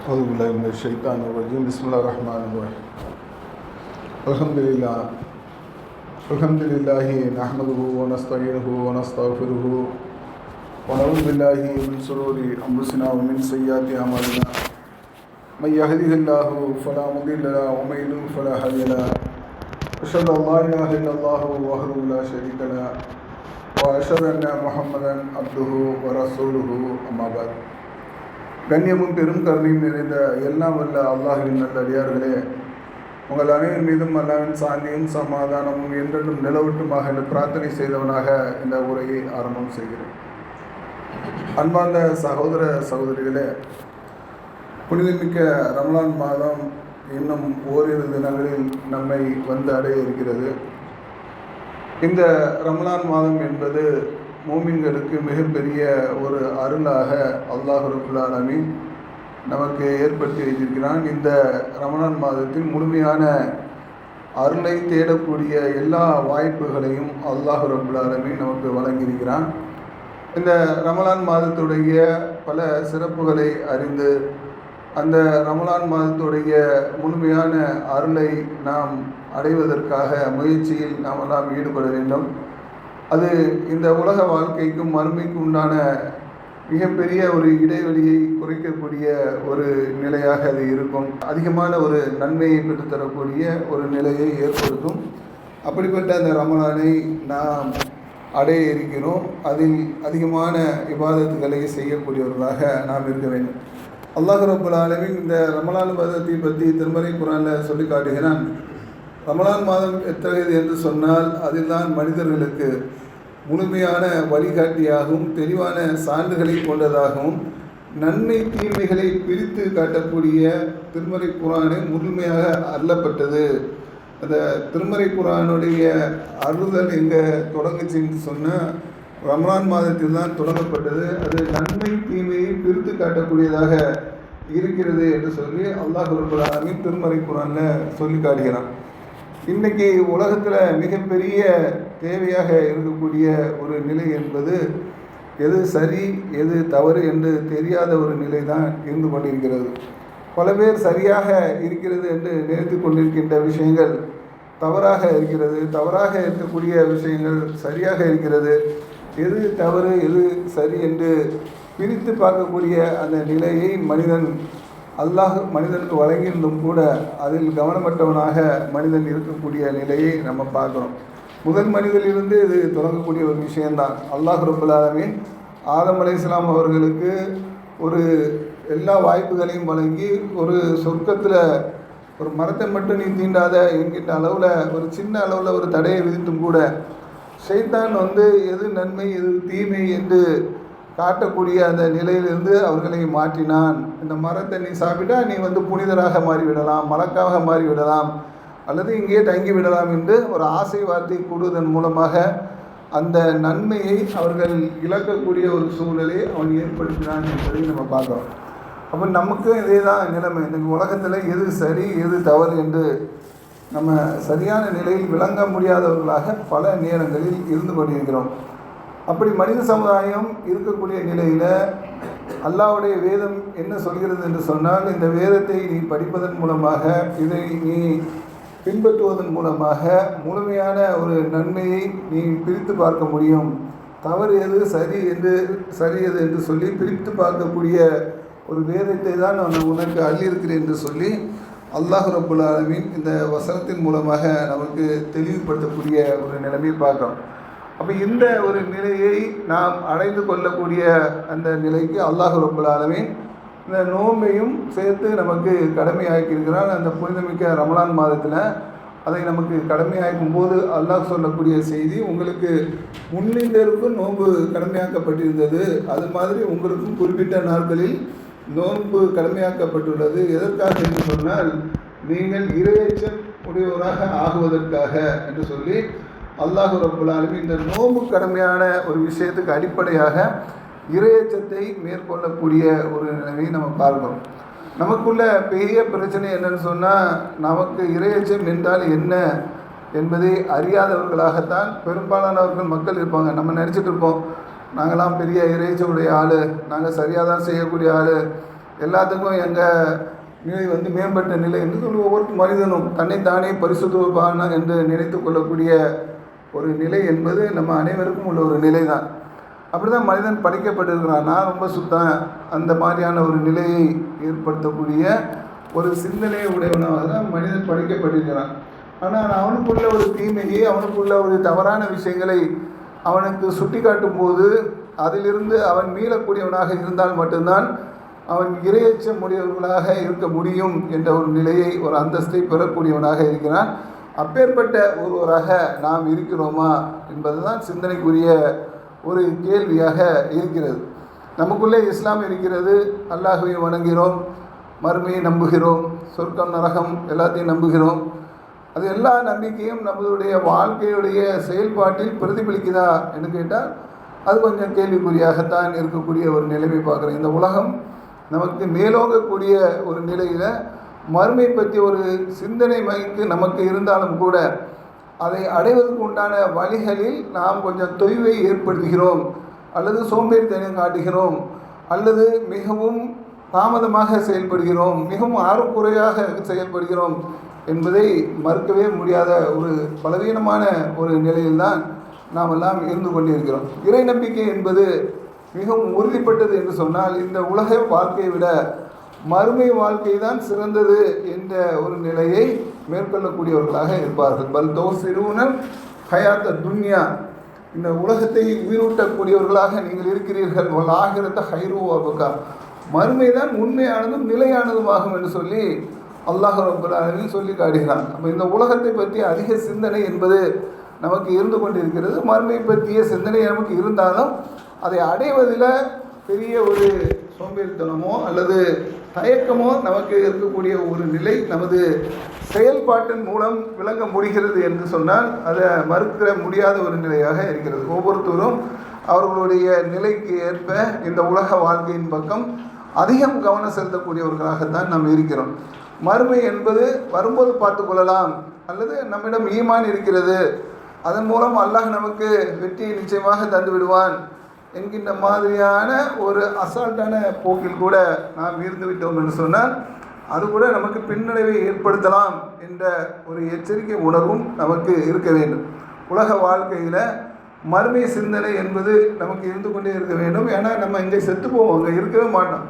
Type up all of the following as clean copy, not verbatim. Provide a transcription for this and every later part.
أعوذ بالله من الشيطان الرجيم بسم الله الرحمن الرحيم الحمد لله نحمده ونستعينه ونستغفره ونعوذ بالله من شرور أنفسنا ومن سيئات أعمالنا من يهده الله فلا مضل له ومن يضلل فلا هادي له أشهد أن لا إله إلا الله وحده لا شريك له وأشهد أن محمدا عبده ورسوله أما بعد. கண்ணியமும் பெரும் கருணையும் நிறைந்த எல்லாம் வல்ல அல்லாஹ்வின் நல்லடியார்களே, உங்கள் அனைவரின் மீதும் அல்லாஹ்வின் சாந்தியும் சமாதானமும் என்றென்றும் நிலவட்டுமாக என்று பிரார்த்தனை செய்தவனாக இந்த உரையை ஆரம்பம் செய்கிறேன். அன்பார்ந்த சகோதர சகோதரிகளே, புனிதமிக்க ரமலான் மாதம் இன்னும் ஓரிரு தினங்களில் நம்மை வந்து அடைய இருக்கிறது. இந்த ரமலான் மாதம் என்பது மூமின்களுக்கு மிகப்பெரிய ஒரு அருளாக அல்லாஹ் ரப்புல் ஆலமீன் நமக்கு ஏற்படுத்தி வைத்திருக்கிறான். இந்த ரமலான் மாதத்தில் முழுமையான அருளை தேடக்கூடிய எல்லா வாய்ப்புகளையும் அல்லாஹ் ரப்புல் ஆலமீன் நமக்கு வழங்கியிருக்கிறான். இந்த ரமலான் மாதத்துடைய பல சிறப்புகளை அறிந்து அந்த ரமலான் மாதத்துடைய முழுமையான அருளை நாம் அடைவதற்காக முயற்சியில் நாம் எல்லாம் ஈடுபட வேண்டும். அது இந்த உலக வாழ்க்கைக்கும் மறுமைக்கும் உண்டான மிகப்பெரிய ஒரு இடைவெளியை குறைக்கக்கூடிய ஒரு நிலையாக அது இருக்கும். அதிகமான ஒரு நன்மையை பெற்றுத்தரக்கூடிய ஒரு நிலையை ஏற்படுத்தும். அப்படிப்பட்ட அந்த ரமலானை நாம் அடைய இருக்கிறோம். அதில் அதிகமான இபாதத்துகளை செய்யக்கூடியவர்களாக நாம் இருக்க வேண்டும். அல்லாஹ் ரப்புல் ஆலமீன் இந்த ரமலான் மாதத்தை பற்றி திருமறை குர்ஆனில் சொல்லி காட்டுகிறான். ரமலான் மாதம் எத்தகையது என்று சொன்னால், அதில்தான் மனிதர்களுக்கு முழுமையான வழிகாட்டியாகவும் தெளிவான சான்றுகளை கொண்டதாகவும் நன்மை தீமைகளை பிரித்து காட்டக்கூடிய திருமறை குர்ஆனை முழுமையாக அருளப்பட்டது. அந்த திருமறை குர்ஆனுடைய அருள்தல் எங்கே தொடங்குச்சுன்னு சொன்னால் ரமலான் மாதத்தில் தான் தொடங்கப்பட்டது. அது நன்மை தீமையை பிரித்து காட்டக்கூடியதாக இருக்கிறது என்று சொல்லி அல்லாஹ் ரப்புல் ஆலமீன் திருமறை குர்ஆனில் சொல்லி காட்டுகிறான். இன்றைக்கி உலகத்தில் மிகப்பெரிய தேவையாக இருக்கக்கூடிய ஒரு நிலை என்பது எது சரி எது தவறு என்று தெரியாத ஒரு நிலை தான் இருந்து கொண்டிருக்கிறது. பல பேர் சரியாக இருக்கிறது என்று நினைத்து கொண்டிருக்கின்ற விஷயங்கள் தவறாக இருக்கிறது, தவறாக இருக்கக்கூடிய விஷயங்கள் சரியாக இருக்கிறது. எது தவறு எது சரி என்று பிரித்து பார்க்கக்கூடிய அந்த நிலையை அல்லாஹ் மனிதனுக்கு வழங்கியிருந்தும் கூட அதில் கவனமற்றவனாக மனிதன் இருக்கக்கூடிய நிலையை நம்ம பார்க்குறோம். முதல் மனிதனிலிருந்து இது தொடங்கக்கூடிய ஒரு விஷயந்தான். அல்லாஹ் ரப்புல் ஆலமீன் ஆதம் அலைஹிஸ்ஸலாம் அவர்களுக்கு ஒரு எல்லா வாய்ப்புகளையும் வழங்கி ஒரு சொர்க்கத்தில் ஒரு மரத்தை மட்டும் நீ தீண்டாத என்கின்ற அளவில் ஒரு சின்ன அளவில் ஒரு தடையை விதித்தும் கூட ஷைத்தான் எது நன்மை எது தீமை என்று காட்டக்கூடிய அந்த நிலையிலிருந்து அவர்களை மாற்றினான். இந்த மரத்தை நீ சாப்பிட்டா நீ புனிதராக மாறிவிடலாம், மலக்காக மாறிவிடலாம், அல்லது இங்கேயே தங்கிவிடலாம் என்று ஒரு ஆசை வார்த்தை கூடுவதன் மூலமாக அந்த நன்மையை அவர்கள் இழக்கக்கூடிய ஒரு சூழலை அவன் ஏற்படுத்தினான் என்பதை நம்ம பார்க்குறோம். அப்போ நமக்கு இதே தான் நிலைமை. இந்த உலகத்தில் எது சரி எது தவறு என்று நம்ம சரியான நிலையில் விளங்க முடியாதவர்களாக பல நேரங்களில் இருந்து கொண்டிருக்கிறோம். அப்படி மனித சமுதாயம் இருக்கக்கூடிய நிலையில் அல்லாஹ்வுடைய வேதம் என்ன சொல்கிறது என்று சொன்னால், இந்த வேதத்தை நீ படிப்பதன் மூலமாக இதை நீ பின்பற்றுவதன் மூலமாக முழுமையான ஒரு நன்மையை நீ பிரித்து பார்க்க முடியும். தவறு எது சரி எது என்று சொல்லி பிரித்து பார்க்கக்கூடிய ஒரு வேதத்தை தான் நான் உனக்கு அள்ளியிருக்கிறேன் என்று சொல்லி அல்லாஹ் ரப்புல் ஆலமீன் இந்த வசனத்தின் மூலமாக நமக்கு தெளிவுபடுத்தக்கூடிய ஒரு நிலைமையை பார்க்குறோம். அப்போ இந்த ஒரு நிலையை நாம் அடைந்து கொள்ளக்கூடிய அந்த நிலைக்கு அல்லாஹ் ரப்புல் ஆலமீன் இந்த நோன்பையும் சேர்த்து நமக்கு கடமையாக்கியிருக்கிறான். அந்த புனிதமிக்க ரமலான் மாதத்தில் அதை நமக்கு கடமையாக்கும் போது அல்லாஹ் சொல்லக்கூடிய செய்தி, உங்களுக்கு முன்னின்றருக்கும் நோன்பு கடமையாக்கப்பட்டிருந்தது, அது மாதிரி உங்களுக்கும் குறிப்பிட்ட நாட்களில் நோன்பு கடமையாக்கப்பட்டுள்ளது. எதற்காக என்று சொன்னால், நீங்கள் இறையச்சம் உடையவராக ஆகுவதற்காக என்று சொல்லி அல்லாஹ் ரப்புல் ஆலமீன் இந்த நோன்பு கடமையான ஒரு விஷயத்துக்கு அடிப்படையாக இறையச்சத்தை மேற்கொள்ளக்கூடிய ஒரு நிலையை நம்ம பார்க்கிறோம். நமக்குள்ள பெரிய பிரச்சனை என்னன்னு சொன்னால், நமக்கு இறையச்சம் என்றால் என்ன என்பதை அறியாதவர்களாகத்தான் பெரும்பாலானவர்கள் மக்கள் இருப்பாங்க. நம்ம நினச்சிட்டு இருப்போம், நாங்களாம் பெரிய இறைச்சமுடைய ஆள், நாங்கள் சரியாக தான் செய்யக்கூடிய ஆள், எல்லாத்துக்கும் எங்கள் நிலை மேம்பட்ட நிலை என்று சொல்லி ஒவ்வொரு மனிதனும் தன்னைத்தானே பரிசுத்தமான என்று நினைத்து கொள்ளக்கூடிய ஒரு நிலை என்பது நம்ம அனைவருக்கும் உள்ள ஒரு நிலை தான். அப்படி தான் மனிதன் படைக்கப்பட்டிருக்கிறான். நான் ரொம்ப சுத்தம் அந்த மாதிரியான ஒரு நிலையை ஏற்படுத்தக்கூடிய ஒரு சிந்தனை உடையவனாக தான் மனிதன் படைக்கப்பட்டிருக்கிறான். ஆனால் அவனுக்குள்ள ஒரு தீமையை, அவனுக்குள்ள ஒரு தவறான விஷயங்களை அவனுக்கு சுட்டி காட்டும் போது அதிலிருந்து அவன் மீளக்கூடியவனாக இருந்தால் மட்டும்தான் அவன் இரையச்சம் உடையவர்களாக இருக்க முடியும் என்ற ஒரு நிலையை, ஒரு அந்தஸ்தை பெறக்கூடியவனாக இருக்கிறான். அப்பேற்பட்ட ஒருவராக நாம் இருக்கிறோமா என்பது தான் சிந்தனைக்குரிய ஒரு கேள்வியாக இருக்கிறது. நமக்குள்ளே இஸ்லாம் இருக்கிறது, அல்லாஹ்வை வணங்குகிறோம், மறுமையை நம்புகிறோம், சொர்க்கம் நரகம் எல்லாத்தையும் நம்புகிறோம். அது எல்லா நம்பிக்கையும் நம்மளுடைய வாழ்க்கையுடைய செயல்பாட்டில் பிரதிபலிக்குதா என்று கேட்டால் அது கொஞ்சம் கேள்விக்குறியாகத்தான் இருக்கக்கூடிய ஒரு நிலைமை பார்க்குறேன். இந்த உலகம் நமக்கு மேலோங்கக்கூடிய ஒரு நிலையில் மறுமை பற்றி ஒரு சிந்தனை மைக்கு நமக்கு இருந்தாலும் கூட அதை அடைவதற்கு உண்டான வழிகளில் நாம் கொஞ்சம் தொய்வை ஏற்படுத்துகிறோம், அல்லது சோம்பேறித்தனம் காட்டுகிறோம், அல்லது மிகவும் தாமதமாக செயல்படுகிறோம், மிகவும் ஆர்வக்குறையாக செயல்படுகிறோம் என்பதை மறுக்கவே முடியாத ஒரு பலவீனமான ஒரு நிலையில்தான் நாம் எல்லாம் இருந்து கொண்டிருக்கிறோம். இறை நம்பிக்கை என்பது மிகவும் உறுதிப்பட்டது என்று சொன்னால் இந்த உலக வாழ்க்கையை விட மறுமை வாழ்க்கை தான் சிறந்தது என்ற ஒரு நிலையை மேற்கொள்ளக்கூடியவர்களாக இருப்பார்கள். பல் தோசிரூனல் ஹயாத்த துன்யா, இந்த உலகத்தை உயிரூட்டக்கூடியவர்களாக நீங்கள் இருக்கிறீர்கள். ஆகிரத்த ஹைரூவாபுக்கா, மறுமை தான் உண்மையானதும் நிலையானதுமாகும் என்று சொல்லி அல்லாஹ் ரப்பல் ஆலமீன் சொல்லி காட்டுகிறான். அப்போ இந்த உலகத்தை பற்றி அதிக சிந்தனை என்பது நமக்கு இருந்து கொண்டிருக்கிறது. மறுமை பற்றிய சிந்தனை நமக்கு இருந்தாலும் அதை அடைவதில் பெரிய ஒரு சோம்பேறித்தனமோ அல்லது தயக்கமோ நமக்கு இருக்கக்கூடிய ஒரு நிலை நமது செயல்பாட்டின் மூலம் விளங்க முடிகிறது என்று சொன்னால் அதை மறுக்க முடியாத ஒரு நிலையாக இருக்கிறது. ஒவ்வொருத்தரும் அவர்களுடைய நிலைக்கு ஏற்ப இந்த உலக வாழ்க்கையின் பக்கம் அதிகம் கவனம் செலுத்தக்கூடியவர்களாகத்தான் நாம் இருக்கிறோம். மறுமை என்பது வரும்போது பார்த்து கொள்ளலாம், அல்லது நம்மிடம் ஈமான் இருக்கிறது, அதன் மூலம் அல்லாஹ் நமக்கு வெற்றியை நிச்சயமாக தந்து விடுவான் என்கின்ற மாதிரியான ஒரு அசால்ட்டான போக்கில் கூட நாம் இருந்து விட்டோம் என்று சொன்னால் அது கூட நமக்கு பின்னடைவை ஏற்படுத்தலாம் என்ற ஒரு எச்சரிக்கை உணர்வும் நமக்கு இருக்க வேண்டும். உலக வாழ்க்கையில் மறுமை சிந்தனை என்பது நமக்கு இருந்து கொண்டே இருக்க வேண்டும். ஏன்னா நம்ம இங்கே செத்து போவோம், அங்கே இருக்கவே மாட்டோம்.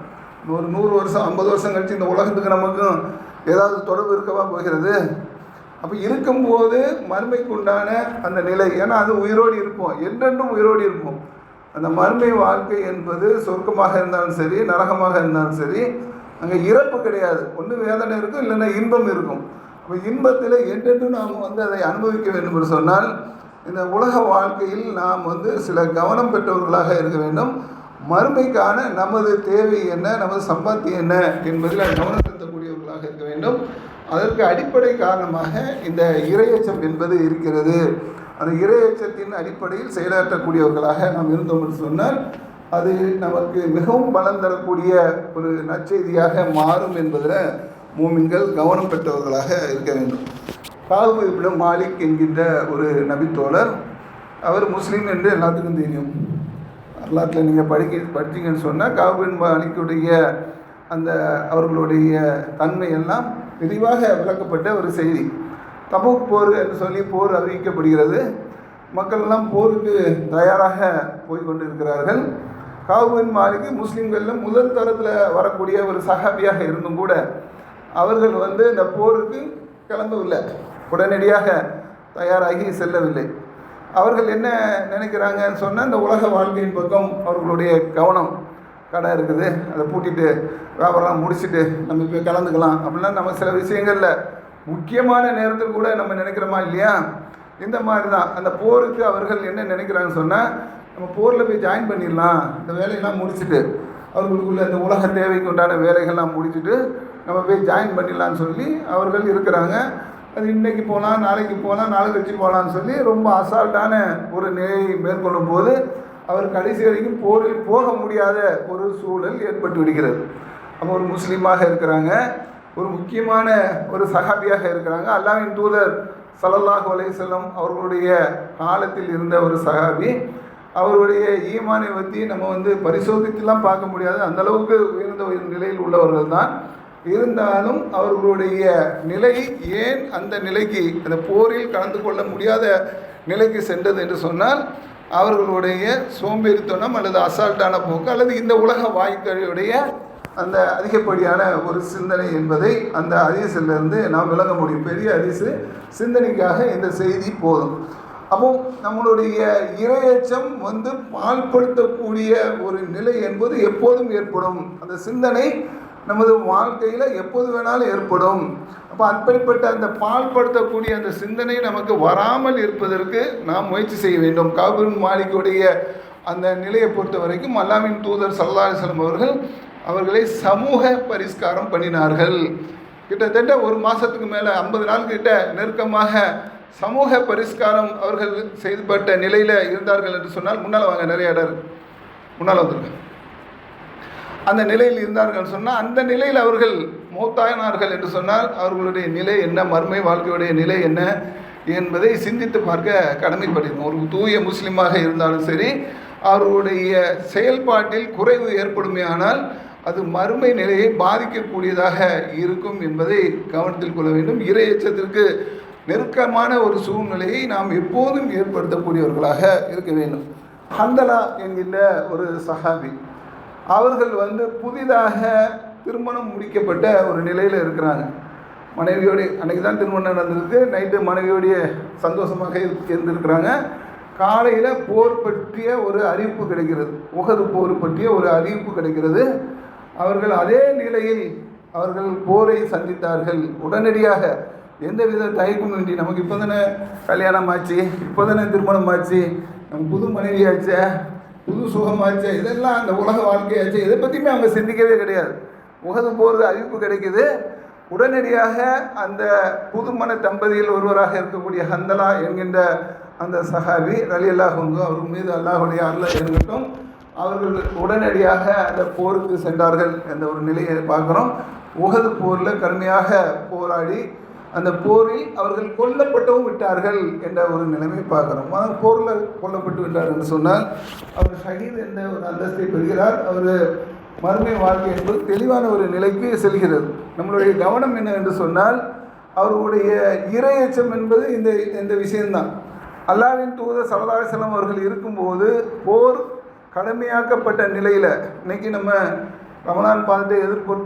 ஒரு 100 வருஷம் 50 வருஷம் கழிச்சு இந்த உலகத்துக்கு நமக்கும் ஏதாவது தொடர்பு இருக்கவா போகிறது? அப்போ இருக்கும்போது மறுமைக்கு உண்டான அந்த நிலை, ஏன்னா அது உயிரோடு இருப்போம், என்றென்றும் உயிரோடு இருப்போம். அந்த மறுமை வாழ்க்கை என்பது சொர்க்கமாக இருந்தாலும் சரி, நரகமாக இருந்தாலும் சரி, அங்கே இறப்பு கிடையாது. ஒன்று வேதனை இருக்கும், இல்லைன்னா இன்பம் இருக்கும். அப்போ இன்பத்தில் என்றென்றும் நாம் அதை அனுபவிக்க வேண்டும் என்று சொன்னால் இந்த உலக வாழ்க்கையில் நாம் சில கவனம் பெற்றவர்களாக இருக்க வேண்டும். மறுமைக்கான நமது தேவை என்ன, நமது சம்பாத்தியம் என்ன என்பதில் கவனம் செலுத்தக்கூடியவர்களாக இருக்க வேண்டும். அதற்கு அடிப்படை காரணமாக இந்த இறையச்சம் என்பது இருக்கிறது. அந்த இறையச்சத்தின் அடிப்படையில் செயலாற்றக்கூடியவர்களாக நாம் இருந்தோம் என்று சொன்னால் அது நமக்கு மிகவும் பலன் தரக்கூடிய ஒரு நற்செய்தியாக மாறும் என்பதில் மூமின்கள் கவனம் பெற்றவர்களாக இருக்க வேண்டும். காபு இப்னு மாலிக் என்கின்ற ஒரு நபித்தோழர், அவர் முஸ்லீம் என்று எல்லாத்துக்கும் தெரியும். வரலாற்றில் நீங்கள் படித்தீங்கன்னு சொன்னால் காபு பின் மாலிக்குடைய அந்த அவர்களுடைய தன்மையெல்லாம் விரிவாக விளக்கப்பட்ட ஒரு செய்தி. தபூக் போர் என்று சொல்லி போர் அறிவிக்கப்படுகிறது. மக்கள் எல்லாம் போருக்கு தயாராக போய் கொண்டிருக்கிறார்கள். காபு பின் மாலிக் முஸ்லீம்களில் முதல் தரத்தில் வரக்கூடிய ஒரு சஹாபியாக இருந்தும் கூட அவர்கள் இந்த போருக்கு கிளம்பவில்லை, உடனடியாக தயாராகி செல்லவில்லை. அவர்கள் என்ன நினைக்கிறாங்கன்னு சொன்னால் இந்த உலக வாழ்க்கையின் பக்கம் அவர்களுடைய கவனம், கடை இருக்குது அதை பூட்டிட்டு வியாபாரம் முடிச்சுட்டு நம்ம இப்போ கலந்துக்கலாம் அப்படின்னா நம்ம சில விஷயங்களில் முக்கியமான நேரத்தில் கூட நம்ம நினைக்கிறோமா இல்லையா? இந்த மாதிரி தான் அந்த போருக்கு அவர்கள் என்ன நினைக்கிறாங்கன்னு சொன்னால் நம்ம போரில் போய் ஜாயின் பண்ணிடலாம், இந்த வேலையெல்லாம் முடிச்சுட்டு அவர்களுக்குள்ள இந்த உலக தேவைக்கு உண்டான வேலைகள்லாம் முடிச்சுட்டு நம்ம போய் ஜாயின் பண்ணிடலான்னு சொல்லி அவர்கள் இருக்கிறாங்க. அது இன்றைக்கி போகலாம், நாளைக்கு போகலாம், நாளை கழிச்சு போகலான்னு சொல்லி ரொம்ப அசால்ட்டான ஒரு நிலையை மேற்கொள்ளும் போது அவர் கடைசி வரைக்கும் போரில் போக முடியாத ஒரு சூழல் ஏற்பட்டு விடுகிறது. அப்போ ஒரு முஸ்லீமாக இருக்கிறாங்க, ஒரு முக்கியமான ஒரு சஹாபியாக இருக்கிறாங்க. அல்லாஹ்வின் தூதர் ஸல்லல்லாஹு அலைஹி வஸல்லம் அவர்களுடைய காலத்தில் இருந்த ஒரு சஹாபி. அவருடைய ஈமானை பற்றி நம்ம பரிசோதித்துலாம் பார்க்க முடியாது, அந்தளவுக்கு உயர்ந்த நிலையில் உள்ளவர்கள் தான். இருந்தாலும் அவர்களுடைய நிலை ஏன் அந்த நிலைக்கு, அந்த போரில் கலந்து கொள்ள முடியாத நிலைக்கு சென்றது என்று சொன்னால், அவர்களுடைய சோம்பேறித்தனம் அல்லது அசால்ட்டான போக்கு அல்லது இந்த உலக வாழ்க்கையுடைய அந்த அதிகப்படியான ஒரு சிந்தனை என்பதை அந்த ஹதீஸிலிருந்து நாம் விளங்க முடியும். பெரிய ஹதீஸு, சிந்தனைக்காக இந்த செய்தி போதும். அப்போ நம்மளுடைய இரையச்சம் பால்படுத்தக்கூடிய ஒரு நிலை என்பது எப்போதும் ஏற்படும். அந்த சிந்தனை நமது வாழ்க்கையில் எப்போது வேணாலும் ஏற்படும். அப்போ அப்படிப்பட்ட அந்த பால்படுத்தக்கூடிய அந்த சிந்தனை நமக்கு வராமல் இருப்பதற்கு நாம் முயற்சி செய்ய வேண்டும். கஅப் பின் மாலிக்குடைய அந்த நிலையை பொறுத்த வரைக்கும் அல்லாஹ்வின் தூதர் ஸல்லல்லாஹு அலைஹி வஸல்லம் அவர்களை சமூக பரிஷ்காரம் பண்ணினார்கள். கிட்டத்தட்ட ஒரு மாதத்துக்கு மேலே 50 நாள் கிட்ட நெருக்கமாக சமூக பரிஷ்காரம் அவர்கள் செய்யப்பட்ட நிலையில் இருந்தார்கள் என்று சொன்னால், முன்னால் வாங்க, நிறைய இடம் முன்னால் வந்துருங்க. அந்த நிலையில் இருந்தார்கள் சொன்னால், அந்த நிலையில் அவர்கள் மௌத்தாயினார்கள் என்று சொன்னால் அவர்களுடைய நிலை என்ன, மறுமை வாழ்க்கையுடைய நிலை என்ன என்பதை சிந்தித்து பார்க்க கடமைப்பட்டிருக்கும். ஒரு தூய முஸ்லீமாக இருந்தாலும் சரி, அவர்களுடைய செயல்பாட்டில் குறைவு ஏற்படுமே ஆனால் அது மறுமை நிலையை பாதிக்கக்கூடியதாக இருக்கும் என்பதை கவனத்தில் கொள்ள வேண்டும். இறை எச்சத்திற்கு நெருக்கமான ஒரு சூழ்நிலையை நாம் எப்போதும் ஏற்படுத்தக்கூடியவர்களாக இருக்க வேண்டும். ஹந்தலா என்கின்ற ஒரு சஹாபி, அவர்கள் புதிதாக திருமணம் முடிக்கப்பட்ட ஒரு நிலையில் இருக்கிறாங்க. மனைவியோடைய அன்றைக்கி தான் திருமணம் நடந்திருக்கு. நைட்டு மனைவியோடைய சந்தோஷமாக இருந்திருக்கிறாங்க. காலையில் போர் பற்றிய ஒரு அறிவிப்பு கிடைக்கிறது, உஹது போர் பற்றிய ஒரு அறிவிப்பு கிடைக்கிறது. அவர்கள் அதே நிலையில் அவர்கள் போரை சந்தித்தார்கள். உடனடியாக எந்தவித தயக்கமும் இன்றி, நமக்கு இப்போ தானே கல்யாணம் ஆச்சு, இப்போ தானே திருமணம் ஆச்சு, நம்ம புது மனைவியாச்சே, புது சுகமாச்சு, இதெல்லாம் அந்த உலக வாழ்க்கையாச்சு, இதை பற்றியுமே அவங்க சிந்திக்கவே கிடையாது. உஹது போகிறது அறிவிப்பு கிடைக்குது. உடனடியாக அந்த புதுமண தம்பதியில் ஒருவராக இருக்கக்கூடிய ஹந்தலா என்கின்ற அந்த சஹாபி ரலியல்லாஹு அன்ஹு, அவர் மீது அல்லாஹ்வுடைய அருள் இருக்கட்டும், அவர்கள் உடனடியாக அந்த போருக்கு சென்றார்கள் என்ற ஒரு நிலையை பார்க்குறோம். உஹது போரில் கடுமையாக போராடி அந்த போரில் அவர்கள் கொல்லப்பட்டவும் விட்டார்கள் என்ற ஒரு நிலைமை பார்க்குறோம். போரில் கொல்லப்பட்டு விட்டார் என்று சொன்னால் அவர் ஷஹீத் என்ற ஒரு அந்தஸ்தை பெறுகிறார். அவர் மறுமை வாழ்க்கை என்பது தெளிவான ஒரு நிலைக்கு செல்கிறது. நம்மளுடைய கவனம் என்ன என்று சொன்னால், அவர்களுடைய இரையச்சம் என்பது இந்த விஷயம்தான். அல்லாஹ்வின் தூதர் ஸல்லல்லாஹு அலைஹி வஸல்லம் அவர்கள் இருக்கும்போது போர் கடமையாக்கப்பட்ட நிலையில், இன்றைக்கி நம்ம ரமலான் பார்த்துட்டு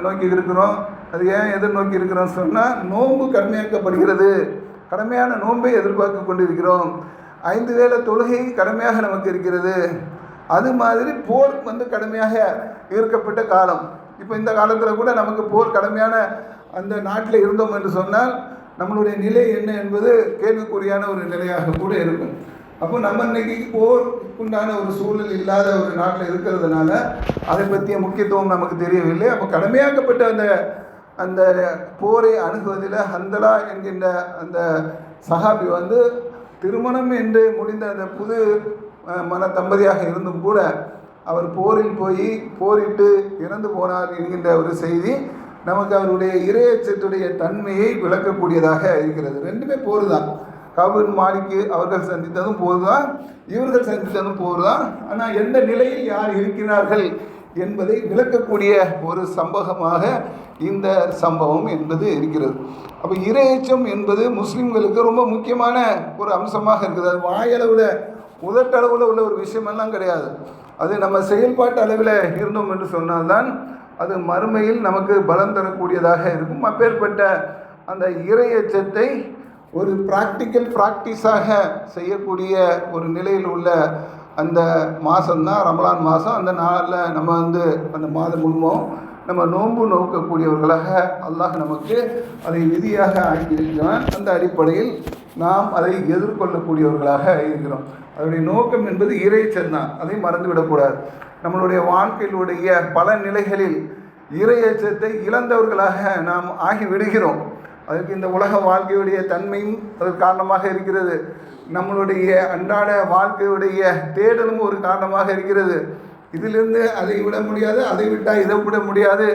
நோக்கி இருக்கிறோம். அது ஏன் எதிர்நோக்கி இருக்கிறோம் சொன்னால், நோன்பு கடமையாக்கப்படுகிறது, கடமையான நோன்பை எதிர்பார்த்து கொண்டிருக்கிறோம். 5 வேளை தொழுகை கடமையாக நமக்கு இருக்கிறது. அது மாதிரி போர் கடமையாக ஈர்க்கப்பட்ட காலம். இப்போ இந்த காலத்தில் கூட நமக்கு போர் கடமையான அந்த நாட்டில் இருந்தோம் என்று சொன்னால் நம்மளுடைய நிலை என்ன என்பது கேள்விக்குறியான ஒரு நிலையாக கூட இருக்கும். அப்போ நம்ம இன்னைக்கு போருக்குண்டான ஒரு சூழல் இல்லாத ஒரு நாட்டில் இருக்கிறதுனால அதை பற்றிய முக்கியத்துவம் நமக்கு தெரியவில்லை. அப்போ கடமையாக்கப்பட்ட அந்த போரை அணுகுவதில் ஹந்தலா என்கின்ற அந்த சஹாபி திருமணம் என்று முடிந்த அந்த புது மன தம்பதியாக இருந்தும் கூட அவர் போரில் போய் போரிட்டு இறந்து போனார் என்கின்ற ஒரு செய்தி நமக்கு அவருடைய இரையச்சத்துடைய தன்மையை விளக்கக்கூடியதாக இருக்கிறது. ரெண்டுமே போர் தான். கஅப் பின் மாலிக் அவர்கள் சந்தித்ததும் போர் தான், இவர்கள் சந்தித்ததும் போர் தான். ஆனால் எந்த நிலையில் யார் இருக்கிறார்கள் என்பதை விளக்கக்கூடிய ஒரு சம்பவமாக இந்த சம்பவம் என்பது இருக்கிறது. அப்போ இரையச்சம் என்பது முஸ்லீம்களுக்கு ரொம்ப முக்கியமான ஒரு அம்சமாக இருக்குது. அது வாயளவில் உதட்டளவில் உள்ள ஒரு விஷயமெல்லாம் கிடையாது. அது நம்ம செயல்பாட்டு அளவில் இருந்தோம் என்று சொன்னால்தான் அது மறுமையில் நமக்கு பலம் தரக்கூடியதாக இருக்கும். அப்பேற்பட்ட அந்த இரையச்சத்தை ஒரு ப்ராக்டிஸாக செய்யக்கூடிய ஒரு நிலையில் உள்ள அந்த மாதம்தான் ரமலான் மாதம். அந்த நாளில் நம்ம அந்த மாதம் முழுவதும் நம்ம நோன்பு நோக்கக்கூடியவர்களாக அல்லாஹ் நமக்கு அதை விதியாக ஆக்கியிருக்கிறான். அந்த அடிப்படையில் நாம் அதை எதிர்கொள்ளக்கூடியவர்களாக இருக்கிறோம். அதனுடைய நோக்கம் என்பது இறையச்சம் தான், அதை மறந்துவிடக்கூடாது. நம்மளுடைய வாழ்க்கையிலுடைய பல நிலைகளில் இறையச்சத்தை இழந்தவர்களாக நாம் ஆகிவிடுகிறோம். அதுக்கு இந்த உலக வாழ்க்கையுடைய தன்மையும் அது காரணமாக இருக்கிறது. நம்மளுடைய அன்றாட வாழ்க்கையுடைய தேடலும் ஒரு காரணமாக இருக்கிறது. இதிலிருந்து அதை விட முடியாது, அதை விட்டால் இதை விட முடியாது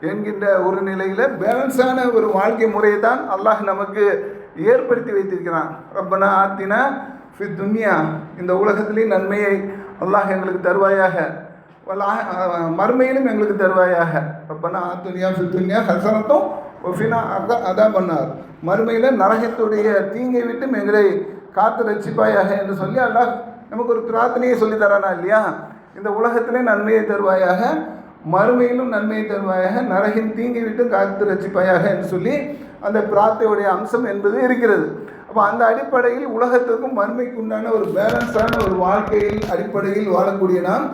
என்கின்ற ஒரு நிலையில் பேலன்ஸான ஒரு வாழ்க்கை முறையை தான் அல்லாஹ் நமக்கு ஏற்படுத்தி வைத்திருக்கிறான். ரப்பனா ஆத்தினா ஃபி துன்யா, இந்த உலகத்திலேயும் நன்மையை அல்லாஹ் எங்களுக்கு தருவாயாக, மறுமையிலும் எங்களுக்கு தருவாயாக. அப்பனா துன்யா ஃபி துன்யா ஹசனத்தும் ஒஃபினா அதான் பண்ணார், மறுமையில் நரகத்துடைய தீங்கை விட்டும் எங்களை காத்து ரட்சிப்பாயாக என்று சொல்லி அல்லாஹ் நமக்கு ஒரு பிரார்த்தனையை சொல்லி தரானா இல்லையா? இந்த உலகத்திலே நன்மையை தருவாயாக, மறுமையிலும் நன்மையை தருவாயாக, நரகின் தீங்கை விட்டும் காத்து ரட்சிப்பாயாக என்று சொல்லி அந்த பிரார்த்தையுடைய அம்சம் என்பது இருக்கிறது. அப்போ அந்த அடிப்படையில் உலகத்துக்கும் மறுமைக்கு உண்டான ஒரு பேலன்ஸான ஒரு வாழ்க்கையில் அடிப்படையில் வாழக்கூடிய நாம்,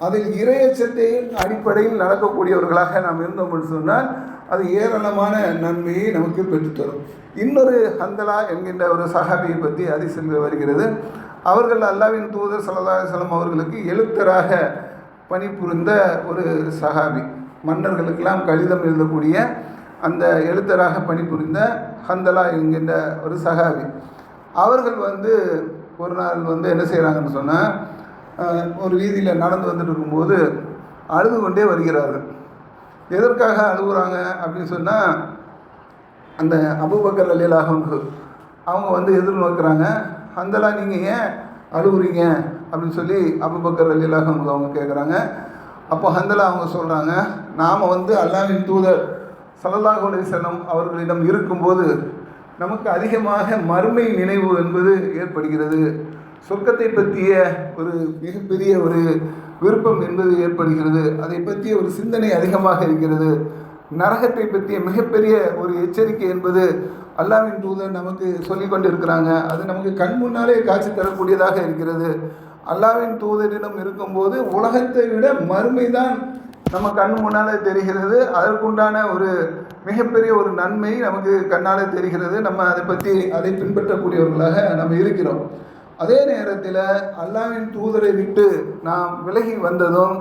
அதில் இறையச்சத்தையின் அடிப்படையில் நடக்கக்கூடியவர்களாக நாம் இருந்தோம் என்று சொன்னால் அது ஏராளமான நன்மையை நமக்கு பெற்றுத்தரும். இன்னொரு ஹந்தலா என்கின்ற ஒரு சஹாபியை பற்றி ஹதீஸில் வருகிறது. அவர்கள் அல்லாஹ்வின் தூதர் ஸல்லல்லாஹு அலைஹி வஸல்லம் அவர்களுக்கு எழுத்தராக பணிபுரிந்த ஒரு சஹாபி, மன்னர்களுக்கெல்லாம் கடிதம் எழுதக்கூடிய அந்த எழுத்தராக பணிபுரிந்த ஹந்தலா என்கின்ற ஒரு சஹாபி. அவர்கள் ஒரு நாள் என்ன செய்கிறாங்கன்னு சொன்னால், ஒரு வீதியில் நடந்து வந்துட்டு இருக்கும்போது அழுது கொண்டே வருகிறார்கள். எதற்காக அழுகுறாங்க அப்படின்னு சொன்னால், அந்த அபூபக்கர் ரலியல்லாஹு அன்ஹு அவங்க எதிர்நோக்குறாங்க. ஹந்தலா நீங்கள் ஏன் அழுகுறீங்க அப்படின்னு சொல்லி அபூபக்கர் ரலியல்லாஹு அன்ஹு அவங்க கேட்குறாங்க. அப்போ ஹந்தலா அவங்க சொல்கிறாங்க, நாம் அல்லாஹ்வின் தூதர் ஸல்லல்லாஹு அலைஹி வஸல்லம் அவர்களிடம் இருக்கும்போது நமக்கு அதிகமாக மறுமை நினைவு என்பது ஏற்படுகிறது, சொர்க்கத்தை பற்றிய ஒரு மிகப்பெரிய ஒரு விருப்பம் என்பது ஏற்படுகிறது, அதை பற்றிய ஒரு சிந்தனை அதிகமாக இருக்கிறது, நரகத்தை பற்றிய மிகப்பெரிய ஒரு எச்சரிக்கை என்பது அல்லாஹ்வின் தூதர் நமக்கு சொல்லி கொண்டு இருக்கிறாங்க, அது நமக்கு கண் முன்னாலே காட்சி தரக்கூடியதாக இருக்கிறது. அல்லாஹ்வின் தூதரிடம் இருக்கும்போது உலகத்தை விட மறுமை தான் நம்ம கண் முன்னாலே தெரிகிறது, அதற்குண்டான ஒரு மிகப்பெரிய ஒரு நன்மை நமக்கு கண்ணாலே தெரிகிறது, நம்ம அதை பின்பற்றக்கூடியவர்களாக நம்ம இருக்கிறோம். அதே நேரத்தில் அல்லாஹ்வின் தூதரை விட்டு நாம் விலகி வந்ததும்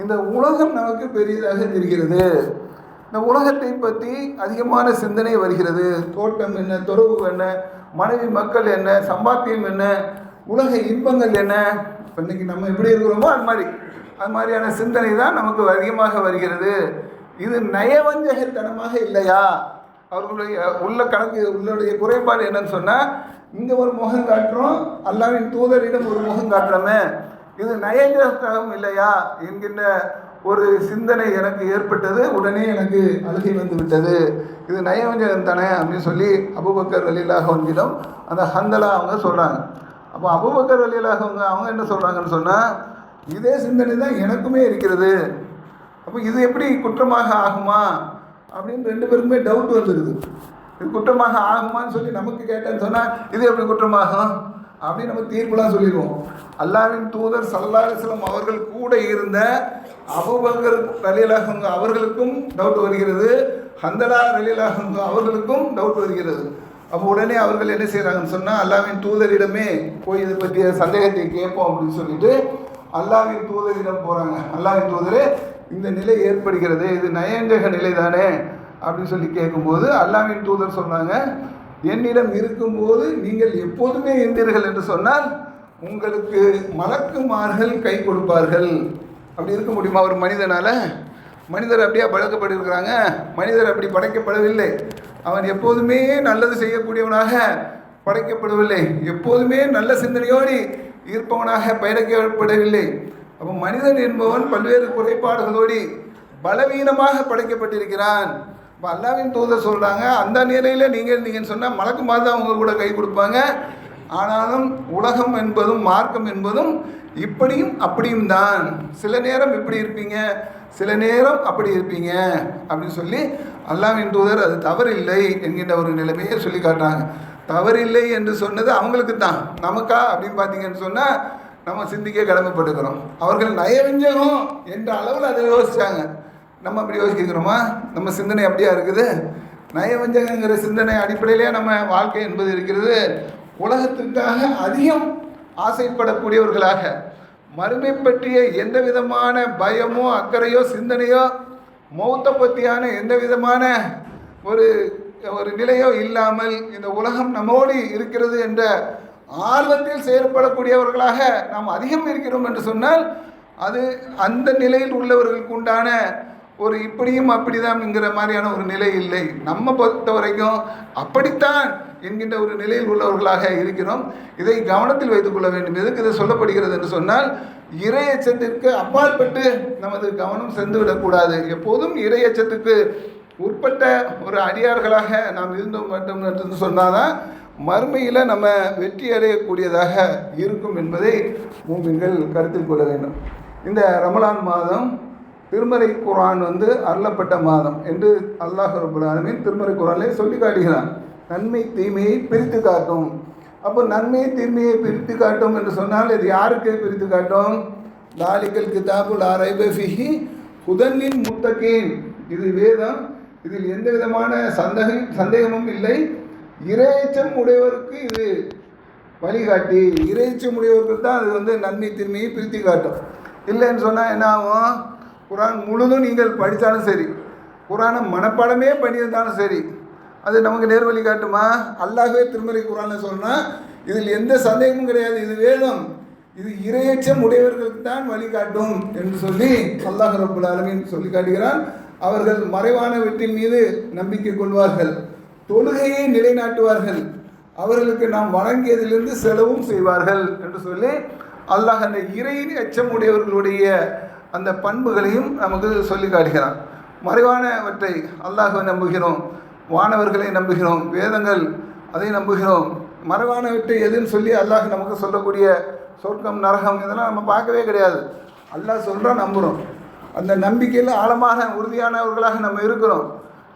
இந்த உலகம் நமக்கு பெரியதாக தெரிகிறது, இந்த உலகத்தை பற்றி அதிகமான சிந்தனை வருகிறது. தோட்டம் என்ன, துறவு என்ன, மனைவி மக்கள் என்ன, சம்பாத்தியம் என்ன, உலக இன்பங்கள் என்ன, இன்னைக்கு நம்ம எப்படி இருக்கிறோமோ அது மாதிரியான சிந்தனை தான் நமக்கு அதிகமாக வருகிறது. இது நயவஞ்சகத்தனமாக இல்லையா? அவர்களுடைய உள்ளுடைய குறைபாடு என்னன்னு சொன்னால், இங்கே ஒரு முகம் காட்டுறோம், அல்லாஹ்வின் தூதரிடம் ஒரு முகம் காட்டுறோமே, இது நயவஞ்சகம் இல்லையா என்கின்ற ஒரு சிந்தனை எனக்கு ஏற்பட்டது. உடனே எனக்கு அழுகை விட்டது, இது நயவஞ்சகம் தானே அப்படின்னு சொல்லி அபூபக்கர் ரலியல்லாஹு அன்ஹுவிடம் அந்த ஹந்தலா அவங்க சொல்கிறாங்க. அப்போ அபூபக்கர் ரலியல்லாஹு அன்ஹு அவங்க என்ன சொல்கிறாங்கன்னு சொன்னால், இதே சிந்தனை தான் எனக்குமே இருக்கிறது, அப்போ இது எப்படி குற்றமாக ஆகுமா அப்படின்னு ரெண்டு பேருக்குமே டவுட் வந்துடுது. இது குற்றமாக ஆகுமான்னு சொல்லி நமக்கு கேட்டேன்னு சொன்னால், இது எப்படி குற்றமாகும் அப்படின்னு நம்ம தீர்ப்புலாம் சொல்லிடுவோம். அல்லாஹ்வின் தூதர் ஸல்லல்லாஹு அலைஹி வஸல்லம் அவர்கள் கூட இருந்த அபூபக்கர் ரலியல்லாஹு அன்ஹு அவர்களுக்கும் டவுட் வருகிறது, ஹந்தலா ரலியல்லாஹு அன்ஹு அவர்களுக்கும் டவுட் வருகிறது. அப்போ உடனே அவர்கள் என்ன செய்கிறாங்கன்னு சொன்னால், அல்லாஹ்வின் தூதரிடமே போய் இதை பற்றிய சந்தேகத்தை கேட்போம் அப்படின்னு சொல்லிட்டு அல்லாஹ்வின் தூதரிடம் போகிறாங்க. அல்லாஹ்வின் தூதரே, இந்த நிலை ஏற்படுகிறது, இது நயவஞ்சக நிலை தானே அப்படின்னு சொல்லி கேட்கும்போது அல்லாஹ்வின் தூதர் சொன்னாங்க, என்னிடம் இருக்கும்போது நீங்கள் எப்போதுமே இருந்தீர்கள் என்று சொன்னால் உங்களுக்கு மலக்குமார்கள் கை கொடுப்பார்கள். அப்படி இருக்க முடியுமா ஒரு மனிதனால்? மனிதர் அப்படியே படைக்கப்பட்டிருக்கிறாங்க? மனிதர் அப்படி படைக்கப்படவில்லை. அவன் எப்போதுமே நல்லது செய்யக்கூடியவனாக படைக்கப்படவில்லை, எப்போதுமே நல்ல சிந்தனையோடு இருப்பவனாக படைக்கப்படவில்லை. அப்போ மனிதன் என்பவன் பல்வேறு குறைபாடுகளோடு பலவீனமாக படைக்கப்பட்டிருக்கிறான். இப்போ அல்லாஹ்வின் தூதர் சொல்கிறாங்க, அந்த நிலையில் நீங்கள் இருந்தீங்கன்னு சொன்னால் மலக்குமார் தான் அவங்க கூட கை கொடுப்பாங்க. ஆனாலும் உலகம் என்பதும் மார்க்கம் என்பதும் இப்படியும் அப்படியும் தான், சில நேரம் இப்படி இருப்பீங்க, சில நேரம் அப்படி இருப்பீங்க அப்படின்னு சொல்லி அல்லாஹ்வின் தூதர் அது தவறில்லை என்கின்ற ஒரு நிலைமையை சொல்லி காட்டுறாங்க. தவறில்லை என்று சொன்னது அவங்களுக்கு தான், நமக்கா அப்படின்னு பார்த்தீங்கன்னு சொன்னால் நம்ம சிந்திக்க கடமைப்பட்டுக்கிறோம். அவர்கள் நயவஞ்சகம் என்ற அளவில் அதை யோசித்தாங்க. நம்ம அப்படி யோசிக்கிறோமா? நம்ம சிந்தனை அப்படியா இருக்குது? நயவஞ்சகங்கிற சிந்தனை அடிப்படையிலே நம்ம வாழ்க்கை என்பது இருக்கிறது. உலகத்திற்காக அதிகம் ஆசைப்படக்கூடியவர்களாக, மறுமை பற்றிய எந்த விதமான பயமோ அக்கறையோ சிந்தனையோ, மௌத்தை பற்றியான எந்த விதமான ஒரு நிலையோ இல்லாமல் இந்த உலகம் நம்மோடு இருக்கிறது என்ற ஆர்வத்தில் செயல்படக்கூடியவர்களாக நாம் அதிகம் இருக்கிறோம் என்று சொன்னால், அது அந்த நிலையில் உள்ளவர்களுக்கு உண்டான ஒரு இப்படியும் அப்படிதான் என்கிற மாதிரியான ஒரு நிலை இல்லை. நம்ம பொறுத்த வரைக்கும் அப்படித்தான் என்கின்ற ஒரு நிலையில் உள்ளவர்களாக இருக்கிறோம். இதை கவனத்தில் வைத்துக் கொள்ள வேண்டும். எதுக்கு இது சொல்லப்படுகிறது என்று சொன்னால், இறையச்சத்திற்கு அப்பாற்பட்டு நமது கவனம் சென்றுவிடக்கூடாது. எப்போதும் இறையச்சத்துக்கு உட்பட்ட ஒரு அடியார்களாக நாம் இருந்தோம் வேண்டும் என்று சொன்னால்தான் மறுமையில் நம்ம வெற்றி அடையக்கூடியதாக இருக்கும் என்பதை மூமின்கள் கருத்தில் கொள்ள வேண்டும். இந்த ரமலான் மாதம் திருமறை குர்ஆன் அருளப்பட்ட மாதம் என்று அல்லாஹ் ரப்பல் ஆலமீன் திருமறை குர்ஆனிலே சொல்லி காட்டுகிறான். நன்மை தீமையை பிரித்து காட்டும். அப்போ நன்மை தீமையை பிரித்து காட்டும் என்று சொன்னால் இது யாருக்கு பிரித்து காட்டும்? தாலிகல் கிதாபுல் லா ரைப ஃபீஹி ஹுதன் லில் முத்தகீன். இது வேதம், இதில் எந்த விதமான சந்தேகமும் இல்லை. இறையச்சம் உடையவருக்கு இது வழிகாட்டி. இறையச்சம் உடையவருக்கு தான் அது நன்மை தீமையை பிரித்து காட்டும். இல்லைன்னு சொன்னால் என்ன ஆகும்? குர்ஆன் முழுதும் நீங்கள் படித்தாலும் சரி, குர்ஆனை மனப்பாடமே பண்ணியிருந்தாலும் சரி, அது நமக்கு நேர் வழி காட்டுமா? அல்லாஹ்வே திருமறை குர்ஆனில் சொன்னால் இதில் எந்த சந்தேகமும் கிடையாது, இது வேதம், இது இறையச்சம் உடையவர்களுக்கு தான் வழிகாட்டும் என்று சொல்லி அல்லாஹ் ரப்பல் ஆலமீன் சொல்லி காட்டுகிறான். அவர்கள் மறைவான வெற்றின் மீது நம்பிக்கை கொள்வார்கள், தொழுகையை நிலைநாட்டுவார்கள், அவர்களுக்கு நாம் வழங்கியதிலிருந்து செலவும் செய்வார்கள் என்று சொல்லி அல்லாஹ் அந்த இறை அச்சம் உடையவர்களுடைய அந்த பண்புகளையும் நமக்கு சொல்லி காட்டுகிறான். மறைவானவற்றை அல்லாஹ்வை நம்புகிறோம், வானவர்களை நம்புகிறோம், வேதங்கள் அதை நம்புகிறோம். மறைவானவற்றை எதுன்னு சொல்லி அல்லாஹ் நமக்கு சொல்லக்கூடிய சொர்க்கம் நரகம் இதெல்லாம் நம்ம பார்க்கவே கிடையாது. அல்லாஹ் சொல்கிறான், நம்புகிறோம். அந்த நம்பிக்கையில் ஆழமான உறுதியானவர்களாக நம்ம இருக்கிறோம்.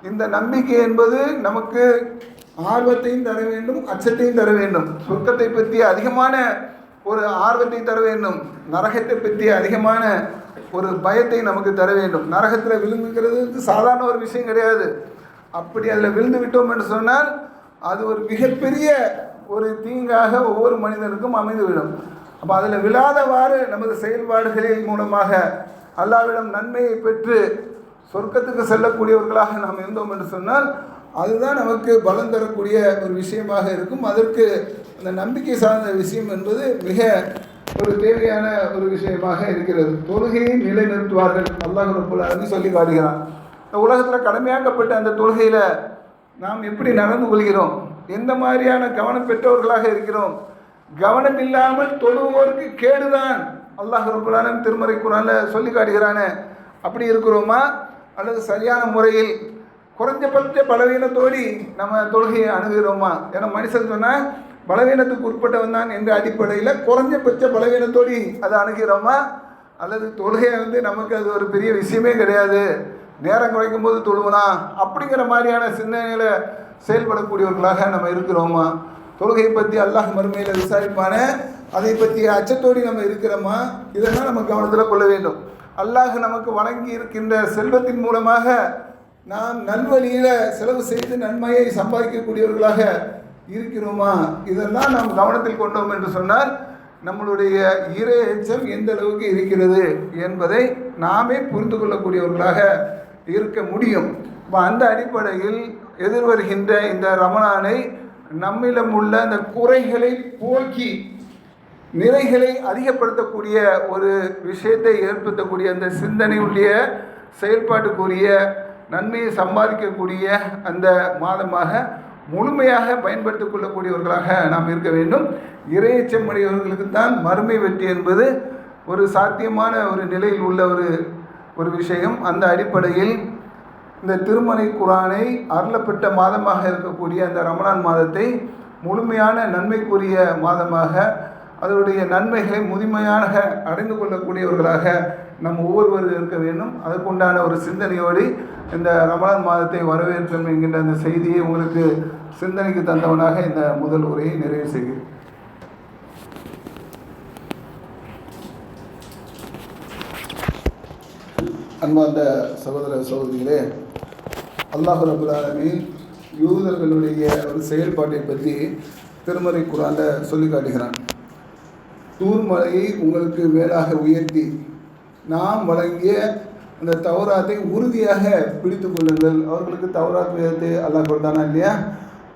இந்த நம்பிக்கை என்பது நமக்கு ஆர்வத்தையும் தர வேண்டும், அச்சத்தையும் தர வேண்டும். சொர்க்கத்தை பற்றி அதிகமான ஒரு ஆர்வத்தை தர வேண்டும், நரகத்தை பற்றி அதிகமான ஒரு பயத்தை நமக்கு தர வேண்டும். நரகத்தில் விழுந்துக்கிறது சாதாரண ஒரு விஷயம் கிடையாது. அப்படி அதில் விழுந்து விட்டோம் என்று சொன்னால் அது ஒரு மிகப்பெரிய ஒரு தீங்காக ஒவ்வொரு மனிதனுக்கும் அமைந்துவிடும். அப்போ அதில் விழாதவாறு நமது செயல்பாடுகளின் மூலமாக அல்லாஹ்விடம் நன்மையை பெற்று சொர்க்கத்துக்கு செல்லக்கூடியவர்களாக நாம் இருந்தோம் என்று சொன்னால் அதுதான் நமக்கு பலம் தரக்கூடிய ஒரு விஷயமாக இருக்கும். அதற்கு அந்த நம்பிக்கை சார்ந்த விஷயம் என்பது மிக ஒரு தேவையான ஒரு விஷயமாக இருக்கிறது. தொழுகையை நிலைநிறுத்துவார்கள் அல்லாஹ் ரப்பல் ஆலமீன் சொல்லி காட்டுகிறான். இந்த உலகத்தில் கடமையாக்கப்பட்ட அந்த தொழுகையில் நாம் எப்படி நடந்து கொள்கிறோம், எந்த மாதிரியான கவனம் பெற்றவர்களாக இருக்கிறோம்? கவனம் இல்லாமல் தொழுவோருக்கு கேடுதான் அல்லாஹ் ரப்பல் ஆலமீன் திருமறை குர்ஆனில் சொல்லி காட்டுகிறானே, அப்படி இருக்கிறோமா? அல்லது சரியான முறையில் குறைஞ்சபட்ச பலவீனத்தோடு நம்ம தொழுகையை அணுகிறோமா? ஏன்னா மனுஷன் சொன்னால் பலவீனத்துக்கு உட்பட்டவன் தான் என்ற அடிப்படையில் குறைஞ்சபட்ச பலவீனத்தோடு அதை அணுகிறோமா? அல்லது தொழுகையை நமக்கு அது ஒரு பெரிய விஷயமே கிடையாது, நேரம் குறைக்கும் போது தொழுவனா அப்படிங்கிற மாதிரியான சிந்தனையில் செயல்படக்கூடியவர்களாக நம்ம இருக்கிறோமா? தொழுகையை பற்றி அல்லாஹ் மறுமையில் விசாரிப்பான அதை பற்றி அச்சத்தோடு நம்ம இருக்கிறோமா? இதெல்லாம் நம்ம கவனத்தில் கொள்ள வேண்டும். அல்லாஹ் நமக்கு வழங்கி இருக்கின்ற செல்வத்தின் மூலமாக நாம் நல்வழியில் செலவு செய்து நன்மையை சம்பாதிக்கக்கூடியவர்களாக இருக்கிறோமா? இதெல்லாம் நாம் கவனத்தில் கொண்டோம் என்று சொன்னால் நம்மளுடைய இறை எச்சம் எந்த அளவுக்கு இருக்கிறது என்பதை நாமே புரிந்து கொள்ளக்கூடியவர்களாக இருக்க முடியும். இப்போ அந்த அடிப்படையில் எதிர்வருகின்ற இந்த ரமலானை நம்மிடம் உள்ள அந்த குறைகளை போக்கி நிறைகளை அதிகப்படுத்தக்கூடிய ஒரு விஷயத்தை ஏற்படுத்தக்கூடிய அந்த சிந்தனையுடைய செயல்பாட்டுக்குரிய நன்மையை சம்பாதிக்கக்கூடிய அந்த மாதமாக முழுமையாக பயன்படுத்திக் கொள்ளக்கூடியவர்களாக நாம் இருக்க வேண்டும். இறையச்சமுடையவர்களுக்கு தான் மறுமை வெற்றி என்பது ஒரு சாத்தியமான ஒரு நிலையில் உள்ள ஒரு விஷயம். அந்த அடிப்படையில் இந்த திருமறை குர்ஆனை அருளப்பட்ட மாதமாக இருக்கக்கூடிய அந்த ரமலான் மாதத்தை முழுமையான நன்மைக்குரிய மாதமாக அதனுடைய நன்மைகளை முழுமையாக அடைந்து கொள்ளக்கூடியவர்களாக நம் ஒவ்வொருவரும் இருக்க வேண்டும். அதற்குண்டான ஒரு சிந்தனையோடு இந்த ரமலான் மாதத்தை வரவேற்போம் என்கின்ற அந்த செய்தியை உங்களுக்கு சிந்தனைக்கு தந்தவனாக இந்த முதல் உரையை நிறைவு செய்கிறேன். அன்பார்ந்த சகோதர சகோதரிகளே, அல்லாஹ் ரப்பல் ஆலமீன் யூதர்களுடைய ஒரு செயல்பாட்டை பற்றி திருமறை குர்ஆனில் சொல்லி காட்டுகிறான். தூர் மலையை உங்களுக்கு மேலாக உயர்த்தி நாம் வழங்கிய அந்த தௌராத்தை உறுதியாக பிடித்து கொள்ளுங்கள். அவர்களுக்கு தௌராத் வேதத்தை அல்லாஹ் கொடுத்தானா இல்லையா,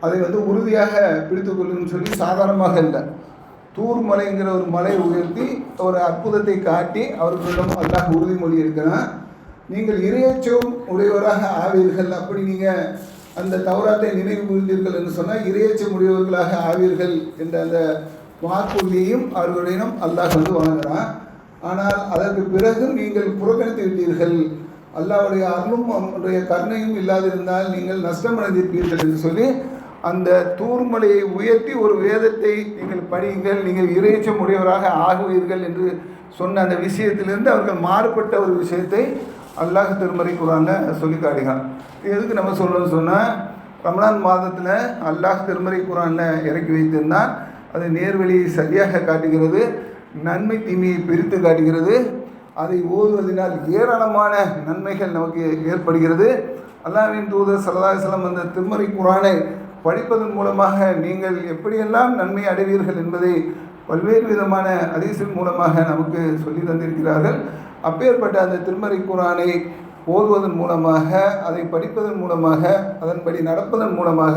அதை உறுதியாக பிடித்து கொள்ளுங்கன்னு சொல்லி சாதாரணமாக இல்லை, தூர் மலைங்கிற ஒரு மலையை உயர்த்தி ஒரு அற்புதத்தை காட்டி அவர்களிடம் அல்லாஹ் உறுதிமொழி இருக்கிறான். நீங்கள் இறையச்சம் உடையவராக ஆவீர்கள், அப்படி நீங்கள் அந்த தௌராத்தை நினைவு கூர்ந்தீர்கள் என்று சொன்னால் இறையச்சம் உடையவர்களாக ஆவீர்கள் என்ற அந்த வாக்குறுதியையும் அவர்களிடம் அல்லாஹ் வழங்குகிறான். ஆனால் அதற்கு பிறகும் நீங்கள் புறக்கணித்து விட்டீர்கள், அல்லாஹ்வுடைய அருளும் அவனுடைய கருணையும் இல்லாதிருந்தால் நீங்கள் நஷ்டமடைந்திருப்பீர்கள் என்று சொல்லி அந்த தூர்மலையை உயர்த்தி ஒரு வேதத்தை நீங்கள் படியுங்கள், நீங்கள் இறையச்சம் உடையவராக ஆகுவீர்கள் என்று சொன்ன அந்த விஷயத்திலிருந்து அவர்கள் மாறுபட்ட ஒரு விஷயத்தை அல்லாஹ் திருமறை குர்ஆனில் சொல்லி காட்டுகிறான். எதுக்கு நம்ம சொல்லணும்னு சொன்னால், ரமலான் மாதத்தில் அல்லாஹ் திருமறை குர்ஆனில் இறக்கி வைத்திருந்தால் அது நேர்வழியை சரியாக காட்டுகிறது, நன்மை தீமையை பிரித்து காட்டுகிறது. அதை ஓதுவதனால் ஏராளமான நன்மைகள் நமக்கு ஏற்படுகிறது. அல்லாஹ்வின் தூதர் ஸல்லல்லாஹு அலைஹி வஸல்லம் அந்த திருமறை குர்ஆனை படிப்பதன் மூலமாக நீங்கள் எப்படியெல்லாம் நன்மை அடைவீர்கள் என்பதை பல்வேறு விதமான ஹதீஸின் மூலமாக நமக்கு சொல்லி தந்திருக்கிறார்கள். அப்பேற்பட்ட அந்த திருமறை குர்ஆனை ஓதுவதன் மூலமாக, அதை படிப்பதன் மூலமாக, அதன்படி நடப்பதன் மூலமாக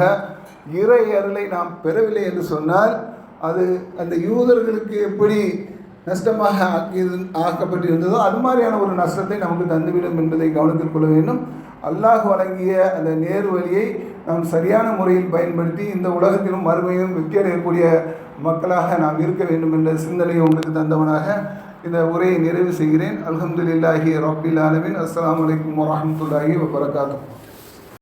இறை அருளை நாம் பெறவில்லை என்று சொன்னால் அது அந்த யூதர்களுக்கு எப்படி நஷ்டமாக ஆக்கப்பட்டிருந்ததோ அது மாதிரியான ஒரு நஷ்டத்தை நமக்கு தந்துவிடும் என்பதை கவனத்தில் கொள்ள வேண்டும். அல்லாஹ் வழங்கிய அந்த நேர்வழியை நாம் சரியான முறையில் பயன்படுத்தி இந்த உலகத்திலும் மறுமையும் வெற்றி அடையக்கூடிய மக்களாக நாம் இருக்க வேண்டும் என்ற சிந்தனையை உங்களுக்கு தந்தவனாக இந்த உரையை நிறைவு செய்கிறேன். அல்ஹம்துலில்லாஹி ரப்பில் ஆலமீன். அஸ்ஸலாமு அலைக்கும் வரஹ்மத்துல்லாஹி வபரகாத்துஹு.